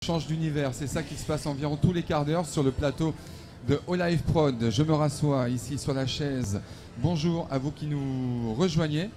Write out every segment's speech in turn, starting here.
change d'univers, c'est ça qui se passe environ tous les quarts d'heure sur le plateau de Olive Prod. Je me rassois ici sur la chaise. Bonjour à vous qui nous rejoignez.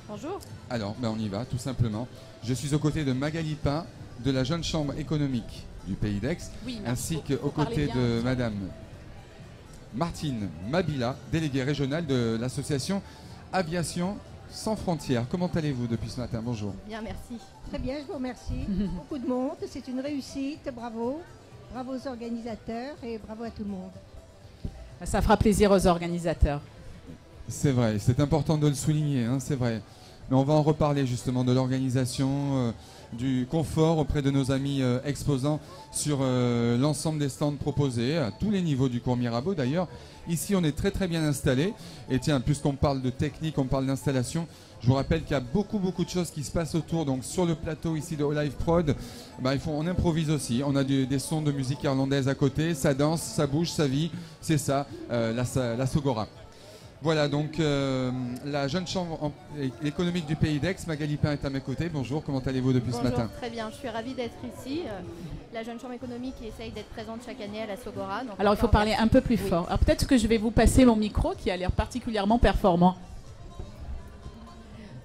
Bonjour. Alors, on y va tout simplement. Je suis aux côtés de Magali Pain de la Jeune Chambre économique du Pays d'Aix, Oui, ainsi qu'aux côtés de Madame Martine Mabila, déléguée régionale de l'association Aviation sans frontières. Comment allez-vous depuis ce matin? Bonjour. Bien, merci. Très bien, je vous remercie. Beaucoup de monde, c'est une réussite, bravo. Bravo aux organisateurs et bravo à tout le monde. Ça fera plaisir aux organisateurs. C'est vrai, c'est important de le souligner, hein, c'est vrai. Mais on va en reparler justement de l'organisation, du confort auprès de nos amis exposants sur l'ensemble des stands proposés, à tous les niveaux du cours Mirabeau d'ailleurs. Ici, on est très très bien installé. Et tiens, puisqu'on parle de technique, on parle d'installation, je vous rappelle qu'il y a beaucoup de choses qui se passent autour. Donc sur le plateau ici de Olive Prod, on improvise aussi. On a des sons de musique irlandaise à côté, ça danse, ça bouge, ça vit. C'est ça, la Sogora. Voilà, donc la Jeune Chambre économique du Pays d'Aix, Magali Pain est à mes côtés. Bonjour, comment allez-vous depuis ce matin? Très bien, je suis ravie d'être ici. La Jeune Chambre économique essaye d'être présente chaque année à la Sogora. Donc alors il faut parler un peu plus fort. Alors peut-être que je vais vous passer mon micro qui a l'air particulièrement performant.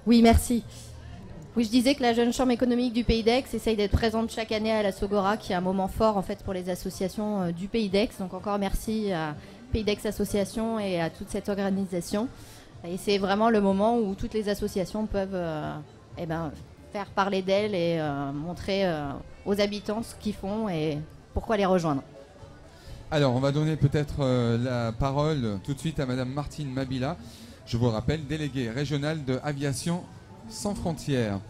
Oui, merci. Oui, je disais que la Jeune Chambre économique du Pays d'Aix essaye d'être présente chaque année à la Sogora, qui est un moment fort en fait pour les associations du Pays d'Aix. Donc encore merci à Pays d'Aix Association et à toute cette organisation. Et c'est vraiment le moment où toutes les associations peuvent faire parler d'elles et montrer aux habitants ce qu'ils font et pourquoi les rejoindre. Alors, on va donner peut-être la parole tout de suite à Madame Martine Mabila. Je vous rappelle, déléguée régionale de Aviation sans frontières.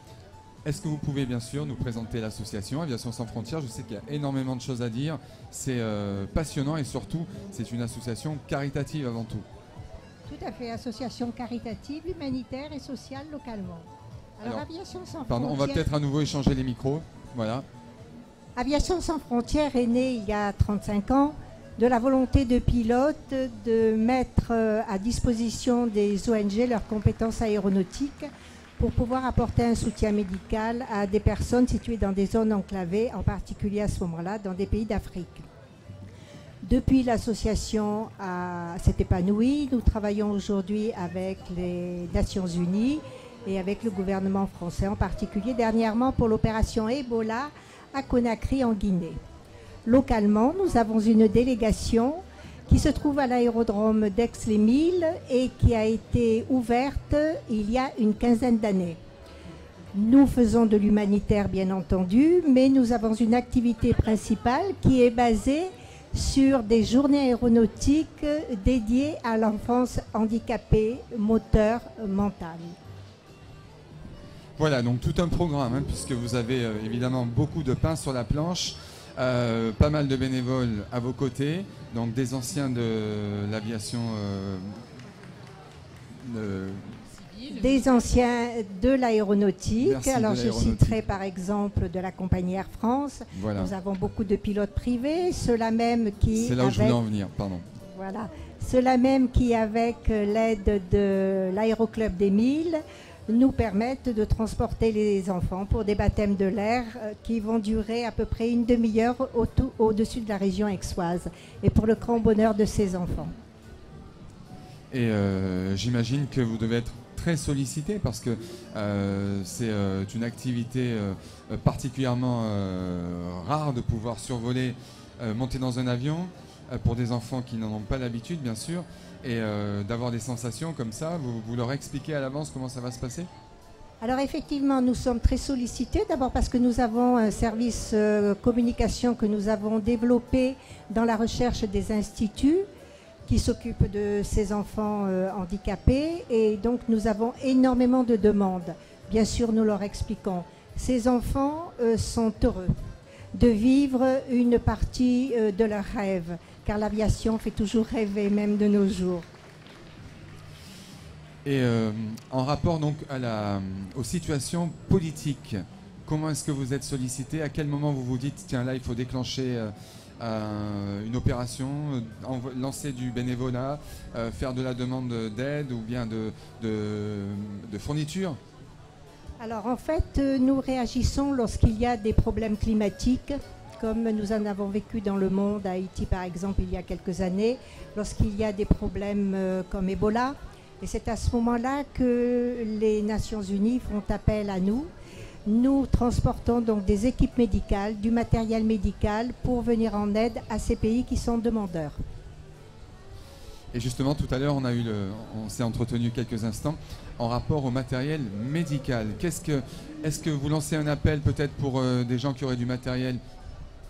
Est-ce que vous pouvez bien sûr nous présenter l'association Aviation sans frontières? Je sais qu'il y a énormément de choses à dire. C'est passionnant et surtout, c'est une association caritative avant tout. Tout à fait, association caritative, humanitaire et sociale localement. Alors Aviation sans frontières... on va peut-être à nouveau échanger les micros. Voilà. Aviation sans frontières est née il y a 35 ans de la volonté de pilotes de mettre à disposition des ONG leurs compétences aéronautiques pour pouvoir apporter un soutien médical à des personnes situées dans des zones enclavées, en particulier à ce moment-là dans des pays d'Afrique. Depuis, l'association s'est épanouie. Nous travaillons aujourd'hui avec les Nations Unies et avec le gouvernement français, en particulier dernièrement pour l'opération Ebola à Conakry en Guinée. Localement, nous avons une délégation qui se trouve à l'aérodrome d'Aix-les-Milles et qui a été ouverte il y a une quinzaine d'années. Nous faisons de l'humanitaire bien entendu, mais nous avons une activité principale qui est basée sur des journées aéronautiques dédiées à l'enfance handicapée moteur mentale. Voilà, donc tout un programme, hein, puisque vous avez évidemment beaucoup de pain sur la planche. Pas mal de bénévoles à vos côtés, donc des anciens de l'aviation, des anciens de l'aéronautique. Alors je citerai par exemple de la compagnie Air France. Voilà. Nous avons beaucoup de pilotes privés, ceux-là même qui... C'est là où je voulais en venir, pardon. Voilà, ceux-là même qui, avec l'aide de l'Aéroclub des Milles, nous permettent de transporter les enfants pour des baptêmes de l'air qui vont durer à peu près une demi-heure au-dessus de la région aixoise et pour le grand bonheur de ces enfants. Et j'imagine que vous devez être très sollicité parce que c'est une activité particulièrement rare de pouvoir survoler, monter dans un avion pour des enfants qui n'en ont pas l'habitude bien sûr. Et d'avoir des sensations comme ça, vous leur expliquez à l'avance comment ça va se passer? Alors effectivement, nous sommes très sollicités, d'abord parce que nous avons un service communication que nous avons développé dans la recherche des instituts qui s'occupent de ces enfants handicapés et donc nous avons énormément de demandes. Bien sûr, nous leur expliquons. Ces enfants sont heureux de vivre une partie de leur rêve, car l'aviation fait toujours rêver, même de nos jours. Et en rapport donc aux situations politiques, comment est-ce que vous êtes sollicité? À quel moment vous vous dites, tiens là, il faut déclencher une opération, lancer du bénévolat, faire de la demande d'aide ou bien de fourniture? Alors en fait, nous réagissons lorsqu'il y a des problèmes climatiques, comme nous en avons vécu dans le monde, à Haïti par exemple il y a quelques années, lorsqu'il y a des problèmes comme Ebola. Et c'est à ce moment-là que les Nations Unies font appel à nous. Nous transportons donc des équipes médicales, du matériel médical pour venir en aide à ces pays qui sont demandeurs. Et justement, tout à l'heure, on s'est entretenu quelques instants en rapport au matériel médical. Est-ce que vous lancez un appel peut-être pour des gens qui auraient du matériel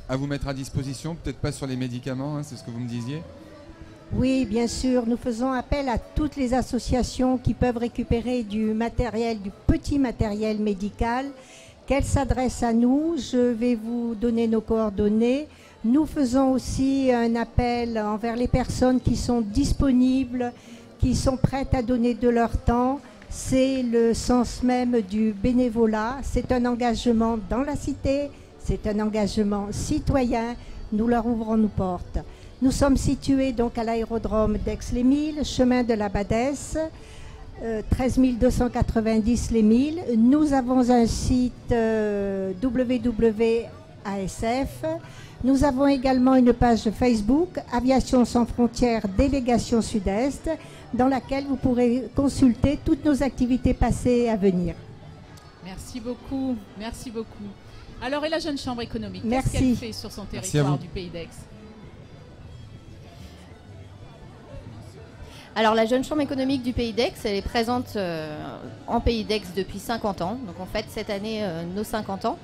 à vous mettre à disposition, peut-être pas sur les médicaments, hein, c'est ce que vous me disiez? Oui, bien sûr, nous faisons appel à toutes les associations qui peuvent récupérer du matériel, du petit matériel médical, qu'elles s'adressent à nous. Je vais vous donner nos coordonnées. Nous faisons aussi un appel envers les personnes qui sont disponibles, qui sont prêtes à donner de leur temps. C'est le sens même du bénévolat. C'est un engagement dans la cité, c'est un engagement citoyen. Nous leur ouvrons nos portes. Nous sommes situés donc à l'aérodrome d'Aix-les-Milles, chemin de la Badesse, 13 290 Les Milles. Nous avons un site www.asf. Nous avons également une page Facebook, Aviation sans frontières, délégation Sud-Est, dans laquelle vous pourrez consulter toutes nos activités passées et à venir. Merci beaucoup, merci beaucoup. Alors, et la Jeune Chambre économique, Merci. qu'est-ce qu'elle fait sur son territoire du Pays d'Aix? Alors la Jeune Chambre économique du Pays d'Aix, elle est présente en Pays d'Aix depuis 50 ans. Donc on fête cette année nos 50 ans.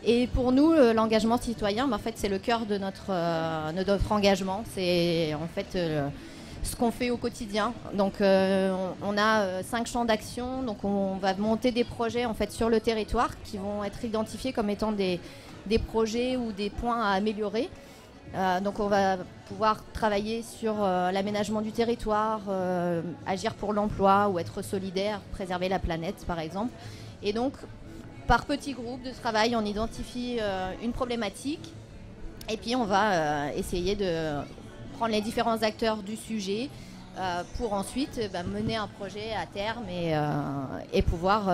Et pour nous, l'engagement citoyen, en fait, c'est le cœur de notre engagement. C'est en fait ce qu'on fait au quotidien. Donc on a 5 champs d'action. Donc on va monter des projets en fait sur le territoire qui vont être identifiés comme étant des projets ou des points à améliorer. Donc on va pouvoir travailler sur l'aménagement du territoire, agir pour l'emploi ou être solidaire, préserver la planète par exemple. Et donc par petits groupes de travail, on identifie une problématique et puis on va essayer de prendre les différents acteurs du sujet pour ensuite mener un projet à terme et pouvoir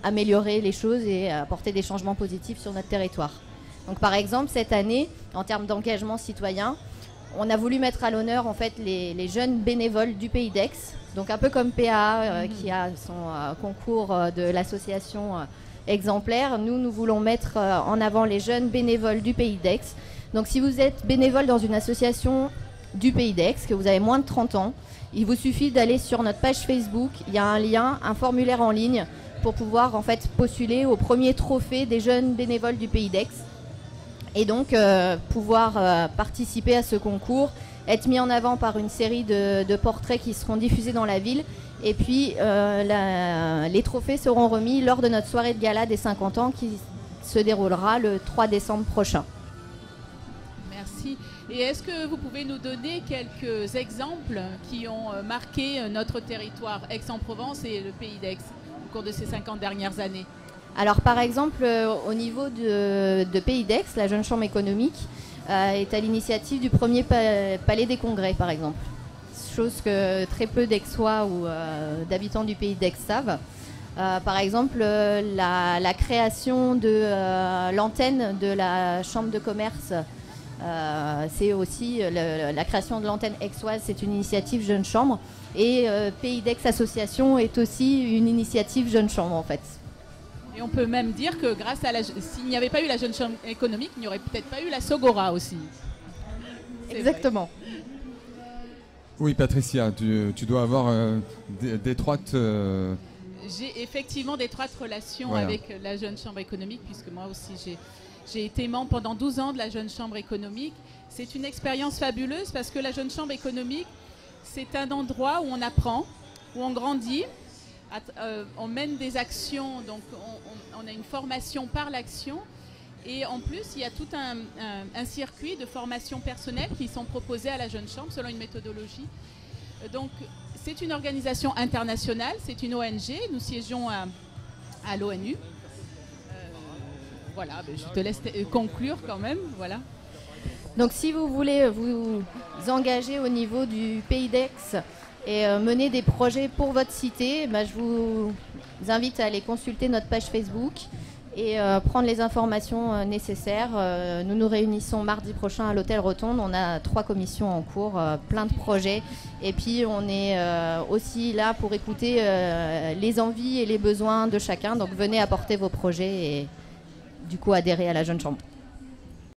améliorer les choses et apporter des changements positifs sur notre territoire. Donc par exemple, cette année, en termes d'engagement citoyen, on a voulu mettre à l'honneur en fait les jeunes bénévoles du Pays d'Aix. Donc un peu comme PA qui a son concours de l'association exemplaire, nous voulons mettre en avant les jeunes bénévoles du Pays d'Aix. Donc si vous êtes bénévole dans une association du Pays d'Aix, que vous avez moins de 30 ans, il vous suffit d'aller sur notre page Facebook, il y a un lien, un formulaire en ligne pour pouvoir en fait postuler au premier trophée des jeunes bénévoles du Pays d'Aix. Et donc pouvoir participer à ce concours, être mis en avant par une série de portraits qui seront diffusés dans la ville. Et puis les trophées seront remis lors de notre soirée de gala des 50 ans qui se déroulera le 3 décembre prochain. Merci. Et est-ce que vous pouvez nous donner quelques exemples qui ont marqué notre territoire Aix-en-Provence et le Pays d'Aix au cours de ces 50 dernières années ? Alors par exemple, au niveau de Pays d'Aix, la Jeune Chambre économique est à l'initiative du premier palais des congrès, par exemple. Chose que très peu d'Aixois ou d'habitants du Pays d'Aix savent. Par exemple, la création de l'antenne de la Chambre de commerce, c'est aussi la création de l'antenne aixoise, c'est une initiative Jeune Chambre. Et Pays d'Aix Association est aussi une initiative Jeune Chambre en fait. Et on peut même dire que grâce à s'il n'y avait pas eu la Jeune Chambre économique, il n'y aurait peut-être pas eu la Sogora aussi. Exactement. Oui, Patricia, tu dois avoir d'étroites... J'ai effectivement d'étroites relations avec la Jeune Chambre économique, puisque moi aussi j'ai été membre pendant 12 ans de la Jeune Chambre économique. C'est une expérience fabuleuse parce que la Jeune Chambre économique, c'est un endroit où on apprend, où on grandit. On mène des actions, donc on a une formation par l'action. Et en plus, il y a tout un circuit de formation personnelle qui sont proposés à la Jeune Chambre selon une méthodologie. Donc, c'est une organisation internationale, c'est une ONG. Nous siégeons à l'ONU. Voilà, je te laisse conclure quand même. Voilà. Donc, si vous voulez vous engager au niveau du Pays d'Aix et mener des projets pour votre cité, je vous invite à aller consulter notre page Facebook et prendre les informations nécessaires. Nous nous réunissons mardi prochain à l'Hôtel Rotonde. On a 3 commissions en cours, plein de projets. Et puis on est aussi là pour écouter les envies et les besoins de chacun. Donc venez apporter vos projets et du coup adhérer à la Jeune Chambre.